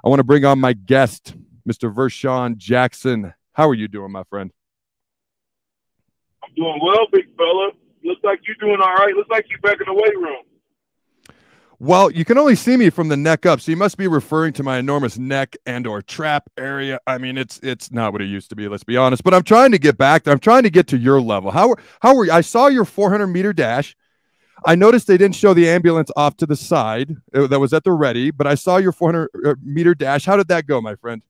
I want to bring on my guest, Mr. Vershan Jackson. How are you doing, my friend? I'm doing well, big fella. Looks like you're doing all right. Looks like you're back in the weight room. Well, you can only see me from the neck up, so you must be referring to my enormous neck and or trap area. I mean, it's not what it used to be, let's be honest. But I'm trying to get back there. I'm trying to get to your level. How were you? I saw your 400-meter dash. I noticed they didn't show the ambulance off to the side. That was at the ready, but I saw your 400-meter dash. How did that go, my friend?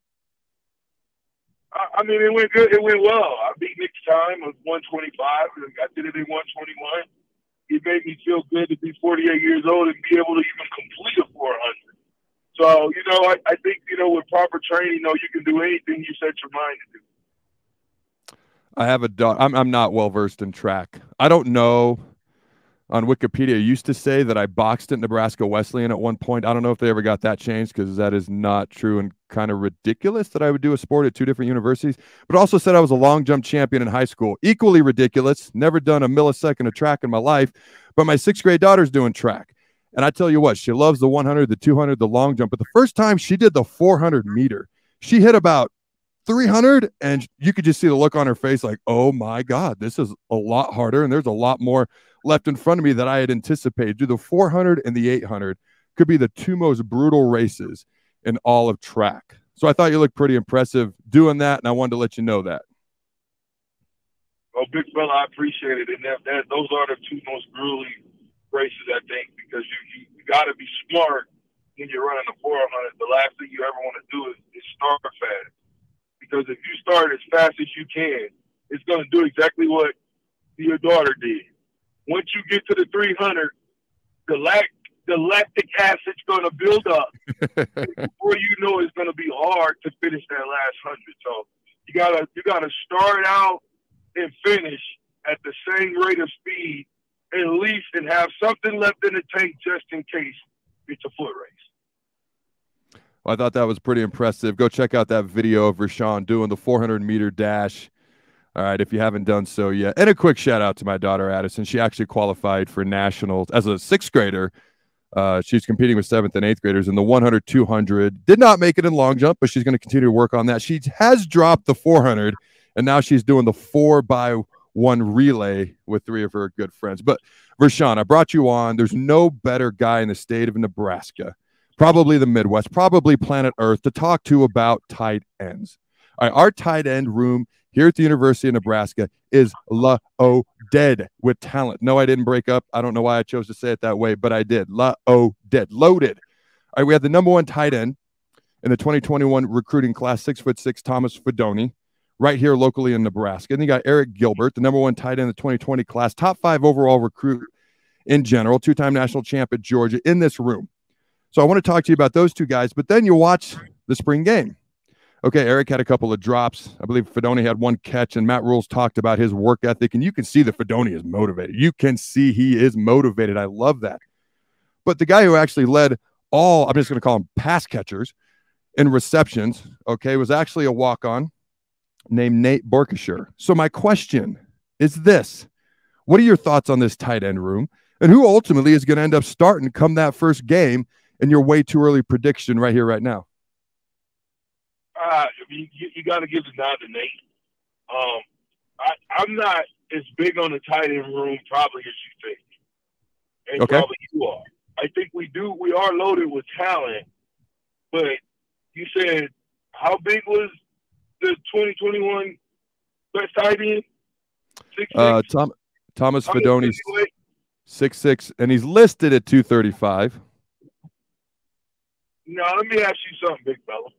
I mean, it went good. It went well. I beat Nick's time of 125, and I did it in 121. It made me feel good to be 48 years old and be able to even complete a 400. So, I think, with proper training, you can do anything you set your mind to do. I have a dog. I'm not well versed in track. I don't know. On Wikipedia, it used to say that I boxed at Nebraska Wesleyan at one point. I don't know if they ever got that changed because that is not true and kind of ridiculous that I would do a sport at two different universities. But also said I was a long jump champion in high school. Equally ridiculous. Never done a millisecond of track in my life. But my 6th grade daughter's doing track. And I tell you what, she loves the 100, the 200, the long jump. But the first time she did the 400 meter, she hit about 300, and you could just see the look on her face like, oh my God, this is a lot harder, and there's a lot more left in front of me that I had anticipated. The 400 and the 800 could be the two most brutal races in all of track. So I thought you looked pretty impressive doing that, and I wanted to let you know that. Oh, big fella, I appreciate it. And those are the two most grueling races, I think, because you got to be smart when you're running a 400. The last thing you ever want to do is start fast. Because if you start as fast as you can, it's going to do exactly what your daughter did. Once you get to the 300, the lactic acid's going to build up. Before you know, it's going to be hard to finish that last 100. So you gotta start out and finish at the same rate of speed, at least, and have something left in the tank just in case it's a foot race. Well, I thought that was pretty impressive. Go check out that video of Vershan doing the 400-meter dash. All right, if you haven't done so yet. And a quick shout out to my daughter, Addison. She actually qualified for nationals as a 6th grader. She's competing with 7th and 8th graders in the 100, 200. Did not make it in long jump, but she's going to continue to work on that. She has dropped the 400, and now she's doing the 4x1 relay with 3 of her good friends. But Vershan, I brought you on. There's no better guy in the state of Nebraska, probably the Midwest, probably planet Earth, to talk to about tight ends. All right, our tight end room here at the University of Nebraska is loaded with talent. No, I didn't break up. I don't know why I chose to say it that way, but I did. Loaded. All right, we have the #1 tight end in the 2021 recruiting class, 6'6", Thomas Fedoni, right here locally in Nebraska. And you got Eric Gilbert, the #1 tight end in the 2020 class, top 5 overall recruit in general, 2-time national champ at Georgia, in this room. So I want to talk to you about those two guys, but then you watch the spring game. Okay, Eric had a couple of drops. I believe Fedoni had 1 catch, and Matt Rules talked about his work ethic, and you can see that Fedoni is motivated. You can see he is motivated. I love that. But the guy who actually led all, I'm just going to call him pass catchers, in receptions, okay, was actually a walk-on named Nate Borkesher. So my question is this. What are your thoughts on this tight end room, and who ultimately is going to end up starting come that first game in your way too early prediction right here, right now? You got to give the nod to Nate. I'm not as big on the tight end room probably as you think, and okay. Probably you are. I think we are loaded with talent, but you said how big was the 2021 best tight end? 6'6"? Thomas Fedoni, 6'6", and he's listed at 235. Now let me ask you something, big fella.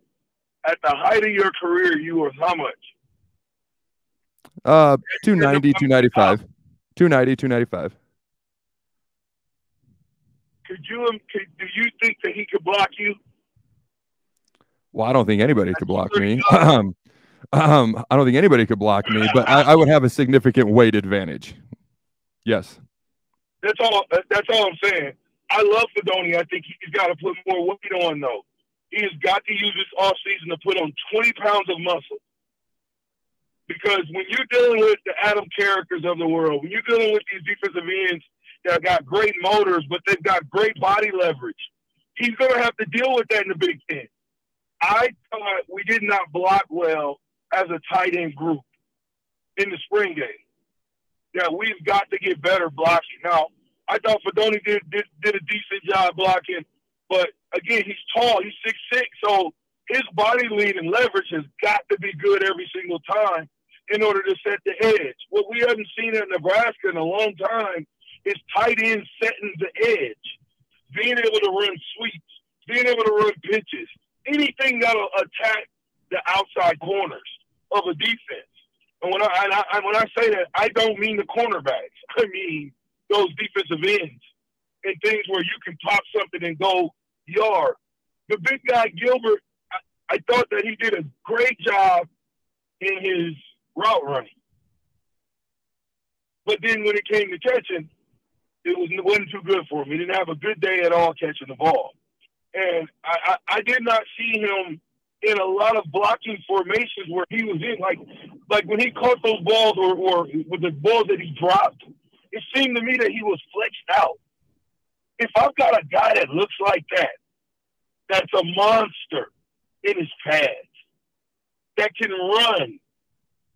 At the height of your career, you were how much? 290, 295. 290, 295. Do you think that he could block you? Well, I don't think anybody could block me. I don't think anybody could block me, but I would have a significant weight advantage. Yes. That's all I'm saying. I love Fedoni. I think he's got to put more weight on, though. He has got to use this offseason to put on 20 pounds of muscle. Because when you're dealing with the Adam Carrikers of the world, when you're dealing with these defensive ends that got great motors, but they've got great body leverage, he's going to have to deal with that in the Big Ten. I thought we did not block well as a tight end group in the spring game. Yeah, we've got to get better blocking. Now, I thought Fedoni did a decent job blocking, but again, he's tall. He's 6'6", so his body lead and leverage has got to be good every single time in order to set the edge. What we haven't seen at Nebraska in a long time is tight ends setting the edge, being able to run sweeps, being able to run pitches, anything that'll attack the outside corners of a defense. And when I say that, I don't mean the cornerbacks. I mean those defensive ends and things where you can pop something and go yard. The big guy, Gilbert, I thought that he did a great job in his route running. But then when it came to catching, it wasn't too good for him. He didn't have a good day at all catching the ball. And I did not see him in a lot of blocking formations where he was in. Like when he caught those balls or with the balls that he dropped, it seemed to me that he was flexed out. If I've got a guy that looks like that, that's a monster in his pads, that can run,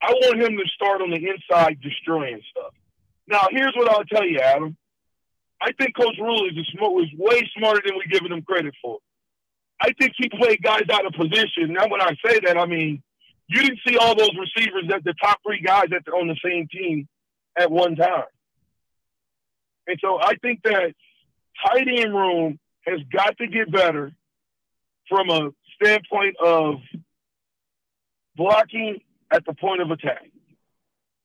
I want him to start on the inside destroying stuff. Now, here's what I'll tell you, Adam. I think Coach Rule is way smarter than we're giving him credit for. I think he played guys out of position. Now, when I say that, I mean, you didn't see all those receivers, that the top three guys on the same team at one time. And so I think that tight end room has got to get better from a standpoint of blocking at the point of attack.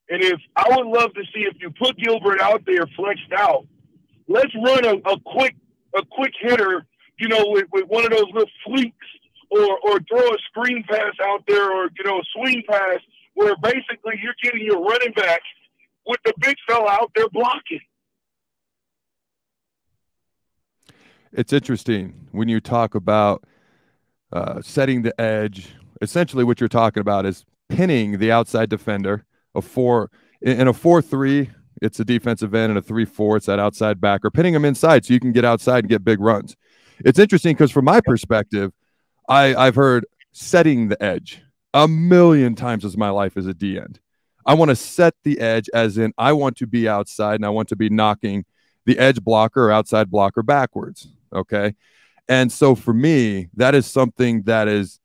And I would love to see if you put Gilbert out there flexed out, let's run a quick hitter, you know, with one of those little fleeks, or throw a screen pass out there, or, you know, a swing pass where basically you're getting your running back with the big fella out there blocking. It's interesting when you talk about setting the edge. Essentially what you're talking about is pinning the outside defender. In a 4-3, it's a defensive end, and a 3-4, it's that outside backer, pinning them inside so you can get outside and get big runs. It's interesting because from my perspective, I've heard setting the edge a million times as my life as a D end. I want to set the edge as in I want to be outside and I want to be knocking the edge blocker or outside blocker backwards. Okay. And so for me, that is something that is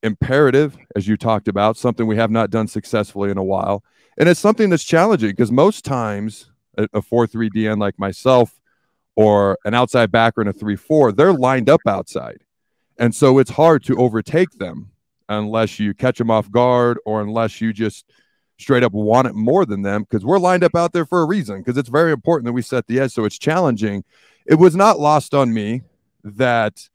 imperative, as you talked about, something we have not done successfully in a while. And it's something that's challenging because most times a 4-3 DN like myself or an outside backer in a 3-4, they're lined up outside. And so it's hard to overtake them unless you catch them off guard or unless you just straight up want it more than them, because we're lined up out there for a reason, because it's very important that we set the edge. So it's challenging. It was not lost on me that,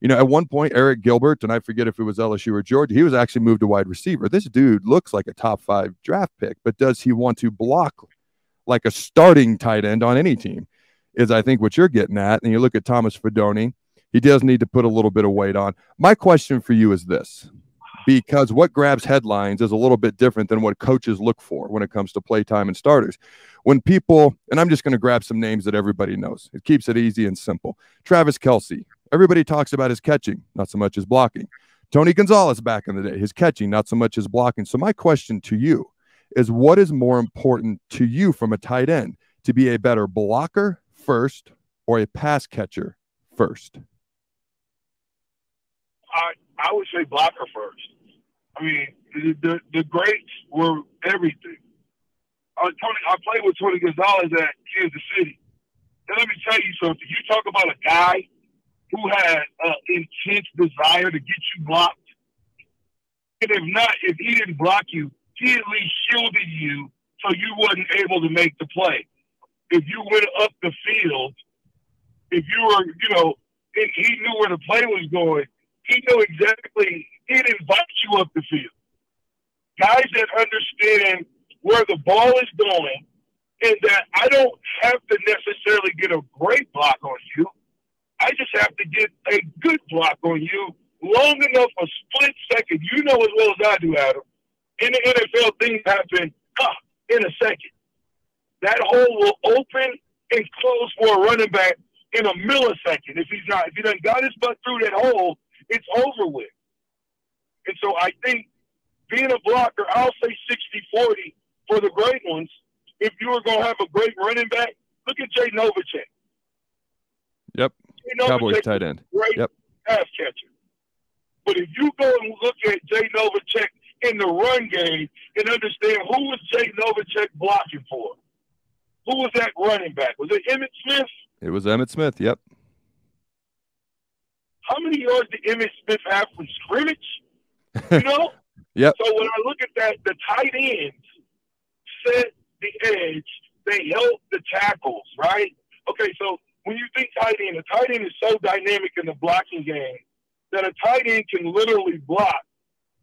you know, at one point, Eric Gilbert, and I forget if it was LSU or Georgia, he was actually moved to wide receiver. This dude looks like a top 5 draft pick, but does he want to block like a starting tight end on any team is, I think, what you're getting at. And you look at Thomas Fedoni, he does need to put a little bit of weight on. My question for you is this, because what grabs headlines is a little bit different than what coaches look for when it comes to playtime and starters. When people, and I'm just going to grab some names that everybody knows. It keeps it easy and simple. Travis Kelce. Everybody talks about his catching, not so much his blocking. Tony Gonzalez back in the day, his catching, not so much his blocking. So my question to you is, what is more important to you from a tight end, to be a better blocker first or a pass catcher first? I would say blocker first. I mean, the greats were everything. I played with Tony Gonzalez at Kansas City. And let me tell you something. You talk about a guy who had an intense desire to get you blocked. And if he didn't block you, he at least shielded you so you wasn't able to make the play. If you went up the field, if you were, you know, and he knew where the play was going, he knew exactly, he'd invite you up the field. Guys that understand where the ball is going, and that I don't have to necessarily get a great block on you. I just have to get a good block on you long enough, a split second. You know as well as I do, Adam. In the NFL, things happen in a second. That hole will open and close for a running back in a millisecond. If he done got his butt through that hole, it's over with. And so I think being a blocker, I'll say 60-40 for the great ones. If you were going to have a great running back, look at Jay Novacek. Yep. Cowboys tight end. Great pass catcher. But if you go and look at Jay Novacek in the run game and understand who was Jay Novacek blocking for, who was that running back? Was it Emmitt Smith? It was Emmitt Smith, yep. How many yards did Emmitt Smith have from scrimmage? You know? Yep. So when I look at that, the tight ends set the edge. They help the tackles, right? Okay, so when you think tight end, a tight end is so dynamic in the blocking game that a tight end can literally block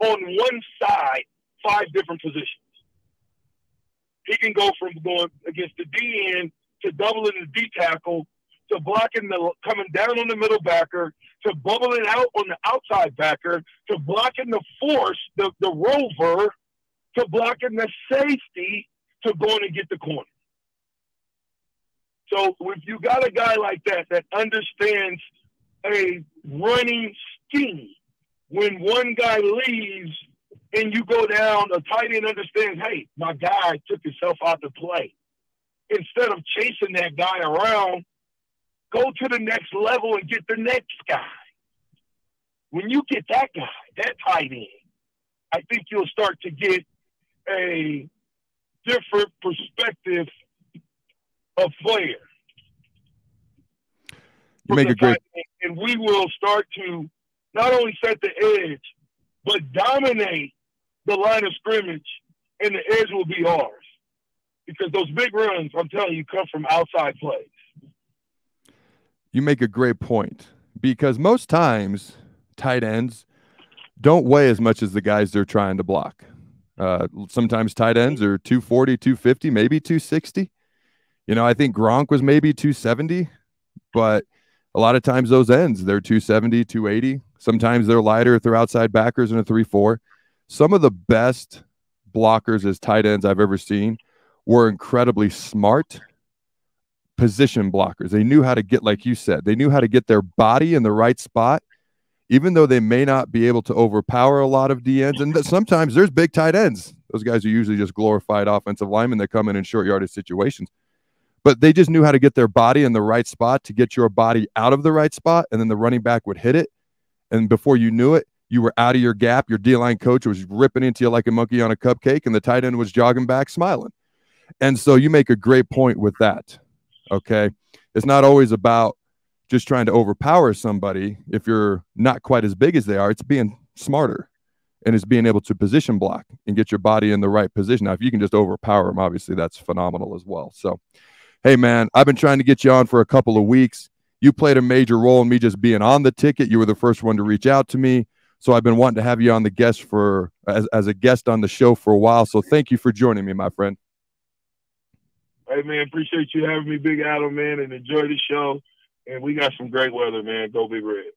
on one side 5 different positions. He can go from going against the D end to doubling the D tackle to blocking coming down on the middle backer to bubbling out on the outside backer to blocking the force, the rover, to blocking the safety to going and get the corner. So if you got a guy like that understands a running scheme, when one guy leaves and you go down, a tight end understands, hey, my guy took himself out to play. Instead of chasing that guy around, go to the next level and get the next guy. When you get that guy, that tight end, I think you'll start to get a different perspective of player. You make a great, and we will start to not only set the edge, but dominate the line of scrimmage, and the edge will be ours. Because those big runs, I'm telling you, come from outside plays. You make a great point, because most times tight ends don't weigh as much as the guys they're trying to block. Sometimes tight ends are 240, 250, maybe 260. You know, I think Gronk was maybe 270, but a lot of times those ends, they're 270, 280. Sometimes they're lighter if they're outside backers in a 3-4. Some of the best blockers as tight ends I've ever seen were incredibly smart position blockers. They knew how to get, like you said, they knew how to get their body in the right spot, even though they may not be able to overpower a lot of D ends. And sometimes there's big tight ends. Those guys are usually just glorified offensive linemen that come in short yardage situations. But they just knew how to get their body in the right spot to get your body out of the right spot, and then the running back would hit it. And before you knew it, you were out of your gap. Your D-line coach was ripping into you like a monkey on a cupcake, and the tight end was jogging back smiling. And so you make a great point with that, okay? It's not always about just trying to overpower somebody if you're not quite as big as they are. It's being smarter, and it's being able to position block and get your body in the right position. Now, if you can just overpower them, obviously that's phenomenal as well. So, hey, man, I've been trying to get you on for a couple of weeks. You played a major role in me just being on the ticket. You were the first one to reach out to me. So I've been wanting to have you on the guest as a guest on the show for a while. So thank you for joining me, my friend. Hey, man, appreciate you having me, Big Adam, man, and enjoy the show. And we got some great weather, man. Go Big Red.